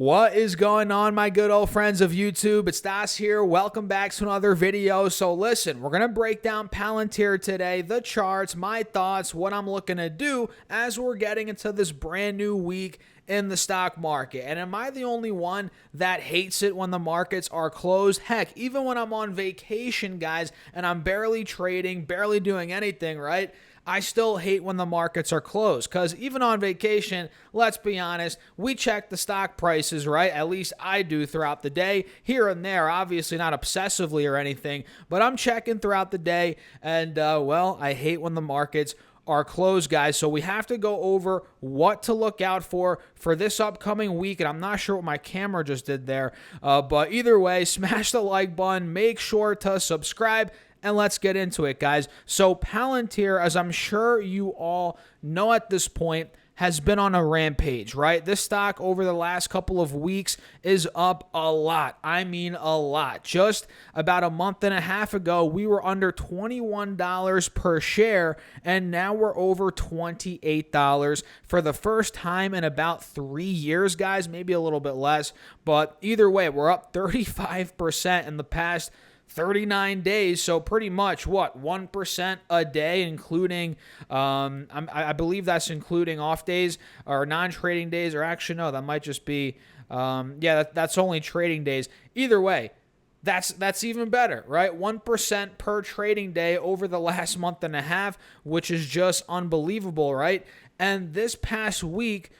What is going on, my good old friends of YouTube? It's Das here. Welcome back to another video. So listen, we're going to break down Palantir today, the charts, my thoughts, what I'm looking to do as we're getting into this brand new week in the stock market. And am I the only one that hates it when the markets are closed? Heck, even when I'm on vacation, guys, and I'm barely trading, barely doing anything, right? I still hate when the markets are closed because even on vacation, let's be honest, we check the stock prices, right? At least I do throughout the day, here and there, obviously not obsessively or anything, but I'm checking throughout the day. And, well, I hate when the markets are closed, guys. So we have to go over what to look out for this upcoming week. And I'm not sure what my camera just did there. But either way, smash the like button. Make sure to subscribe. And let's get into it, guys. So Palantir, as I'm sure you all know at this point, has been on a rampage, right? This stock over the last couple of weeks is up a lot. I mean a lot. Just about a month and a half ago, we were under $21 per share, and now we're over $28 for the first time in about 3 years, guys, maybe a little bit less. But either way, we're up 35% in the past 39 days, so pretty much, what, 1% a day, including, I believe that's including off days or non-trading days, or actually, no, that might just be, that's only trading days. Either way, that's even better, right? 1% per trading day over the last month and a half, which is just unbelievable, right? And this past week,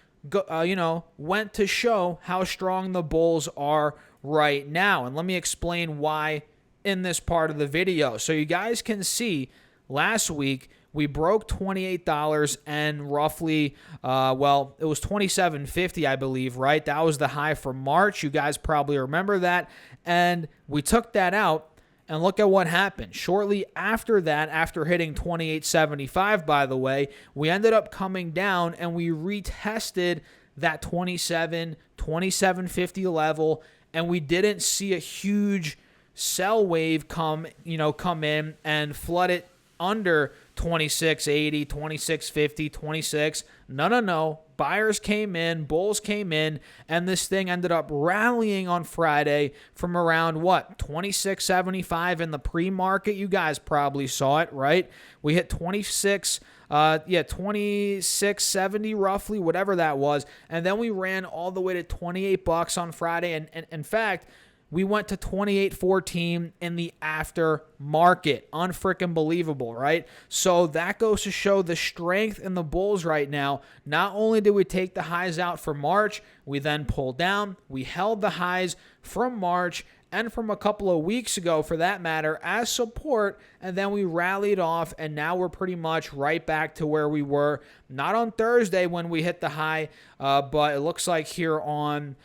went to show how strong the bulls are right now. And let me explain why in this part of the video. So you guys can see last week we broke $28 and roughly, it was $27.50, I believe, right? That was the high for March. You guys probably remember that. And we took that out, and look at what happened. Shortly after that, after hitting $28.75, by the way, we ended up coming down and we retested that $27.50 level, and we didn't see a huge sell wave come in and flood it under 26.80, 26.50, 26. No. Buyers came in, bulls came in, and this thing ended up rallying on Friday from around, 26.75 in the pre-market. You guys probably saw it, right? We hit 26.70 roughly, whatever that was. And then we ran all the way to $28 on Friday. And in fact, we went to 28.14 in the after market. Unfreaking believable, right? So that goes to show the strength in the bulls right now. Not only did we take the highs out for March, we then pulled down. We held the highs from March and from a couple of weeks ago, for that matter, as support, and then we rallied off, and now we're pretty much right back to where we were, not on Thursday when we hit the high, but it looks like here on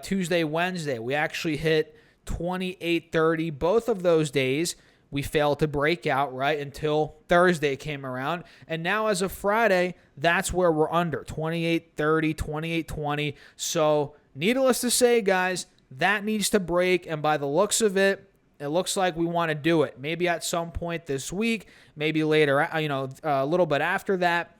Tuesday, Wednesday, we actually hit 28.30. Both of those days, we failed to break out, right, until Thursday came around, and now as of Friday, that's where we're under, 28.30, 28.20, so needless to say, guys, that needs to break, and by the looks of it, it looks like we want to do it. Maybe at some point this week, maybe later, a little bit after that.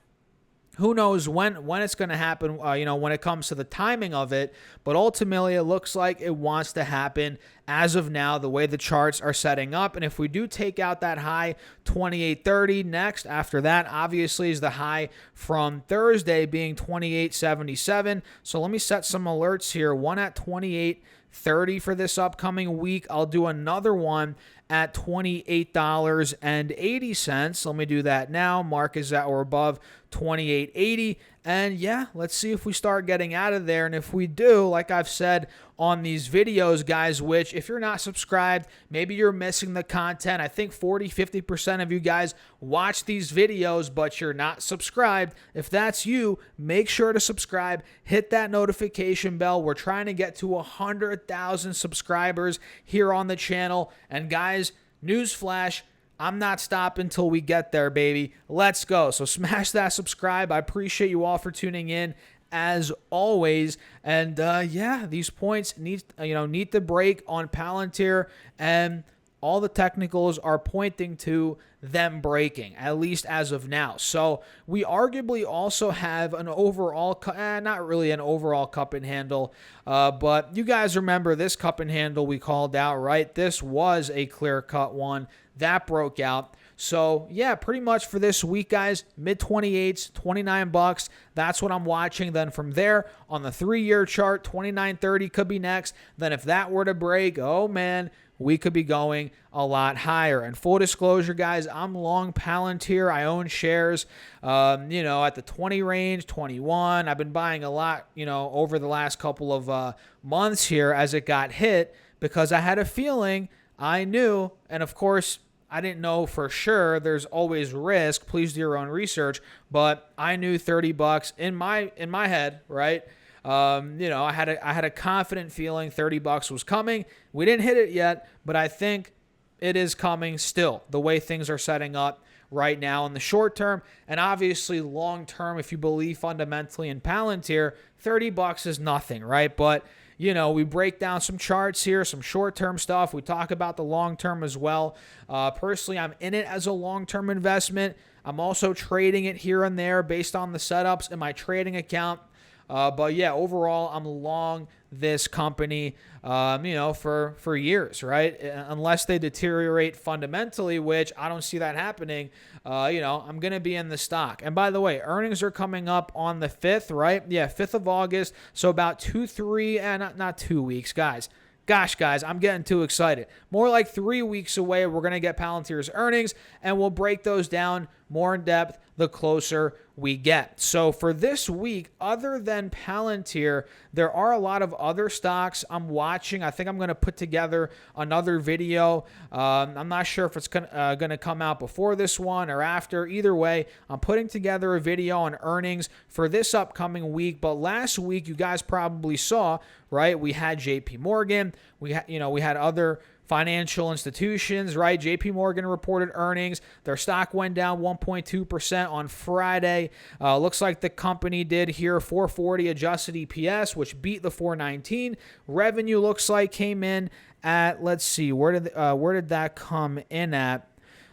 Who knows when it's going to happen, when it comes to the timing of it. But ultimately, it looks like it wants to happen as of now, the way the charts are setting up. And if we do take out that high, 28.30 next, after that, obviously, is the high from Thursday being 28.77. So let me set some alerts here. One at 28.30 for this upcoming week. I'll do another one at $28.80. Let me do that now. Mark is at or above 28.80. And yeah, let's see if we start getting out of there. And if we do, like I've said on these videos, guys, which if you're not subscribed, maybe you're missing the content. I think 40-50% of you guys watch these videos, but you're not subscribed. If that's you, make sure to subscribe. Hit that notification bell. We're trying to get to 100,000 subscribers here on the channel. And guys, newsflash, I'm not stopping until we get there, baby. Let's go. So smash that subscribe. I appreciate you all for tuning in as always. And yeah, these points need to break on Palantir. And all the technicals are pointing to them breaking, at least as of now. So we arguably also have an overall, not really an overall cup and handle, but you guys remember this cup and handle we called out, right? This was a clear-cut one that broke out. So yeah, pretty much for this week, guys, mid 28s, $29. That's what I'm watching. Then from there on the 3-year chart, 29.30 could be next. Then if that were to break, oh man, we could be going a lot higher. And full disclosure, guys, I'm long Palantir. I own shares, at the 20 range, 21. I've been buying a lot, over the last couple of months here as it got hit because I had a feeling, I knew, and of course, I didn't know for sure. There's always risk. Please do your own research. But I knew $30 in my head, right? I had a confident feeling $30 was coming. We didn't hit it yet, but I think it is coming still. The way things are setting up right now in the short term, and obviously long term, if you believe fundamentally in Palantir, $30 is nothing, right? But we break down some charts here, some short-term stuff. We talk about the long-term as well. Personally, I'm in it as a long-term investment. I'm also trading it here and there based on the setups in my trading account. But yeah, overall, I'm long this company, for years, right? Unless they deteriorate fundamentally, which I don't see that happening, I'm going to be in the stock. And by the way, earnings are coming up on the 5th, right? Yeah, 5th of August. So about 3 and not 2 weeks, guys. Gosh, guys, I'm getting too excited. More like 3 weeks away, we're going to get Palantir's earnings, and we'll break those down more in depth the closer we get. So for this week, other than Palantir, there are a lot of other stocks I'm watching. I think I'm going to put together another video. I'm not sure if it's going to come out before this one or after. Either way, I'm putting together a video on earnings for this upcoming week. But last week, you guys probably saw, right? We had JP Morgan. We had other financial institutions, right? JP Morgan reported earnings. Their stock went down 1.2% on Friday. Looks like the company did here 440 adjusted EPS, which beat the 419. Revenue looks like came in at, let's see, where did that come in at?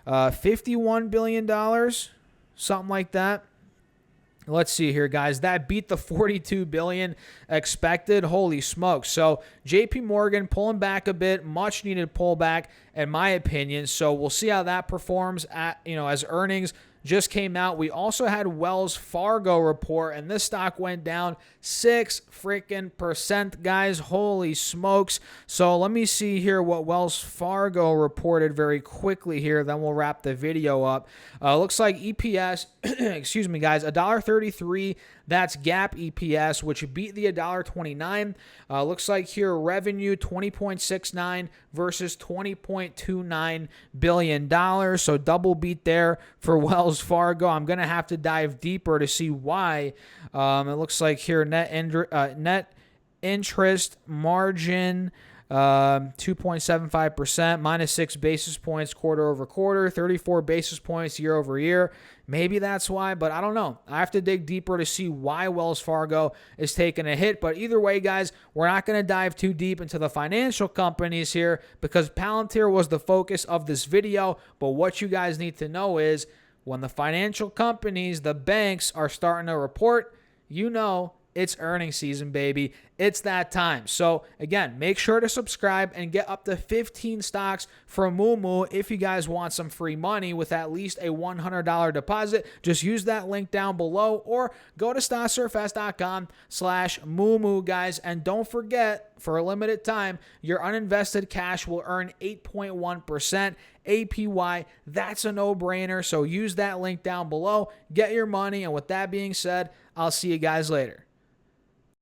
$51 billion, something like that. Let's see here, guys. That beat the $42 billion expected. Holy smokes. So JP Morgan pulling back a bit, much needed pullback in my opinion. So we'll see how that performs as earnings just came out. We also had Wells Fargo report, and this stock went down 6%, guys. Holy smokes. So let me see here what Wells Fargo reported very quickly here. Then we'll wrap the video up. Looks like EPS, excuse me, guys, $1.33. That's GAAP EPS, which beat the $1.29. Looks like here revenue $20.69 versus $20.29 billion. So double beat there for Wells Fargo. I'm going to have to dive deeper to see why. It looks like here net interest margin 2.75%, minus 6 basis points quarter over quarter, 34 basis points year over year. Maybe that's why, but I don't know. I have to dig deeper to see why Wells Fargo is taking a hit. But either way, guys, we're not going to dive too deep into the financial companies here because Palantir was the focus of this video. But what you guys need to know is when the financial companies, the banks, are starting to report, it's earnings season, baby. It's that time. So, again, make sure to subscribe and get up to 15 stocks from Moomoo if you guys want some free money with at least a $100 deposit. Just use that link down below or go to stocksurfs.com/Moomoo, guys. And don't forget, for a limited time, your uninvested cash will earn 8.1% APY. That's a no-brainer. So use that link down below. Get your money. And with that being said, I'll see you guys later.